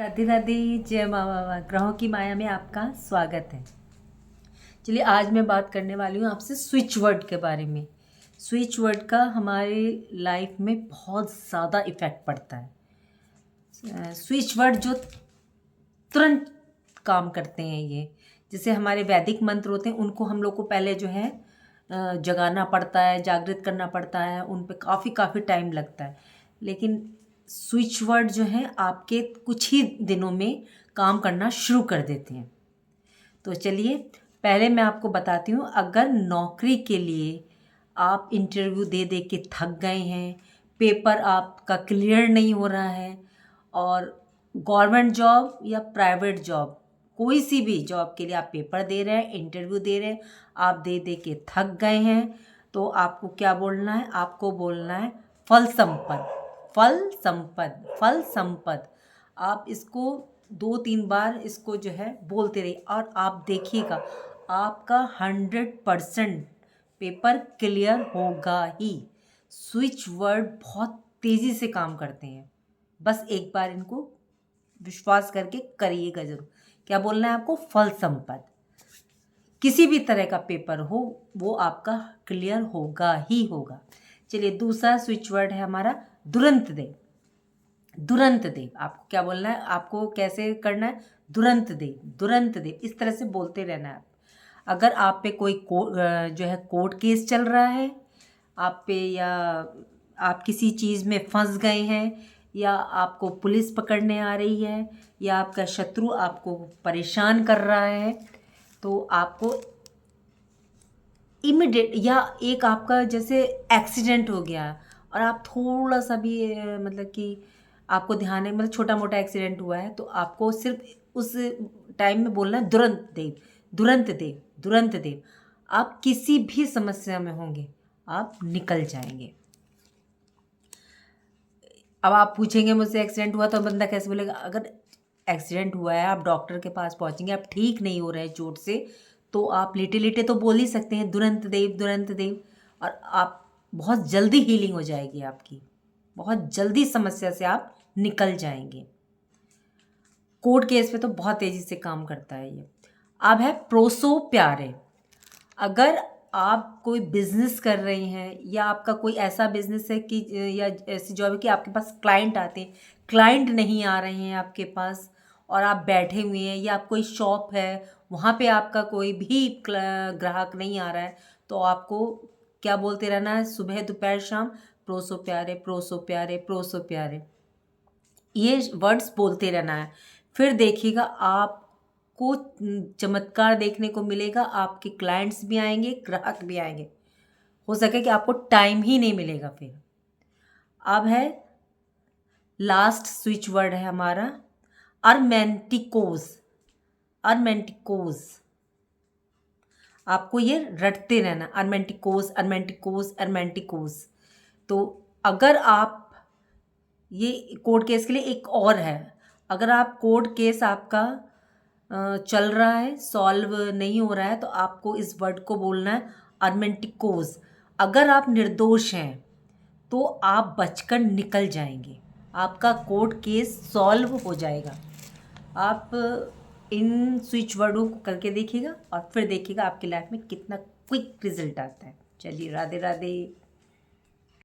राधे राधे। जय माँ बाबा। ग्रहों की माया में आपका स्वागत है। चलिए, आज मैं बात करने वाली हूँ आपसे स्विच वर्ड के बारे में। स्विच वर्ड का हमारी लाइफ में बहुत ज़्यादा इफ़ेक्ट पड़ता है। स्विच वर्ड जो तुरंत काम करते हैं, ये जैसे हमारे वैदिक मंत्र होते हैं, उनको हम लोग को पहले जो है जगाना पड़ता है, जागृत करना पड़ता है, उन पे काफ़ी टाइम लगता है। लेकिन स्विच वर्ड जो हैं आपके कुछ ही दिनों में काम करना शुरू कर देते हैं। तो चलिए, पहले मैं आपको बताती हूँ, अगर नौकरी के लिए आप इंटरव्यू दे दे के थक गए हैं, पेपर आपका क्लियर नहीं हो रहा है, और गवर्नमेंट जॉब या प्राइवेट जॉब, कोई सी भी जॉब के लिए आप पेपर दे रहे हैं, इंटरव्यू दे रहे हैं, आप दे दे के थक गए हैं, तो आपको क्या बोलना है? आपको बोलना है फल संपद, फल संपद, फल संपद। आप इसको 2-3 बार इसको जो है बोलते रहिए, और आप देखिएगा आपका 100% पेपर क्लियर होगा ही। स्विच वर्ड बहुत तेज़ी से काम करते हैं, बस एक बार इनको विश्वास करके करिएगा ज़रूर। क्या बोलना है आपको? फल संपद। किसी भी तरह का पेपर हो, वो आपका क्लियर होगा ही होगा। चलिए, दूसरा स्विच वर्ड है हमारा दुरंत देव। दुरंत देव, आपको क्या बोलना है? आपको कैसे करना है? दुरंत देव, दुरंत देव, इस तरह से बोलते रहना है। अगर आप पे कोई जो है कोर्ट केस चल रहा है आप पे, या आप किसी चीज़ में फंस गए हैं, या आपको पुलिस पकड़ने आ रही है, या आपका शत्रु आपको परेशान कर रहा है, तो आपको इमिडिएट, या एक आपका जैसे एक्सीडेंट हो गया और आप थोड़ा सा भी मतलब कि आपको ध्यान है, मतलब छोटा मोटा एक्सीडेंट हुआ है, तो आपको सिर्फ उस टाइम में बोलना है दुरंत देव, दुरंत देव, दुरंत देव। आप किसी भी समस्या में होंगे, आप निकल जाएंगे। अब आप पूछेंगे मुझसे एक्सीडेंट हुआ तो बंदा कैसे बोलेगा? अगर एक्सीडेंट हुआ है, आप डॉक्टर के पास पहुंचेंगे, आप ठीक नहीं हो रहे हैं चोट से, तो आप लेटे लेटे तो बोल ही सकते हैं दुरंत देव, दुरंत देव, और आप बहुत जल्दी हीलिंग हो जाएगी आपकी, बहुत जल्दी समस्या से आप निकल जाएंगे। कोर्ट केस पे तो बहुत तेज़ी से काम करता है ये। अब है प्रोसो प्यारे। अगर आप कोई बिजनेस कर रहे हैं, या आपका कोई ऐसा बिजनेस है कि, या ऐसी जॉब है कि आपके पास क्लाइंट आते हैं, क्लाइंट नहीं आ रहे हैं आपके पास, और आप बैठे हुए हैं, या आप कोई शॉप है वहाँ पे आपका कोई भी ग्राहक नहीं आ रहा है, तो आपको क्या बोलते रहना है? सुबह दोपहर शाम, प्रोसो प्यारे, प्रोसो प्यारे, प्रोसो प्यारे, ये वर्ड्स बोलते रहना है। फिर देखिएगा आपको चमत्कार देखने को मिलेगा, आपके क्लाइंट्स भी आएंगे, ग्राहक भी आएंगे। हो सके कि आपको टाइम ही नहीं मिलेगा फिर। अब है लास्ट स्विच वर्ड है हमारा अरमेंटिकोस, अरमेंटिकोस। आपको ये रटते रहना, अरमेंटिकोस, अरमेंटिकोस, अरमेंटिकोस। तो अगर आप, ये कोर्ट केस के लिए एक और है, अगर आप कोर्ट केस आपका चल रहा है, सॉल्व नहीं हो रहा है, तो आपको इस वर्ड को बोलना है अरमेंटिकोस। अगर आप निर्दोष हैं तो आप बचकर निकल जाएंगे, आपका कोर्ट केस सॉल्व हो जाएगा। आप इन स्विच वर्डों को करके देखिएगा, और फिर देखिएगा आपकी लाइफ में कितना क्विक रिजल्ट आता है। चलिए, राधे राधे।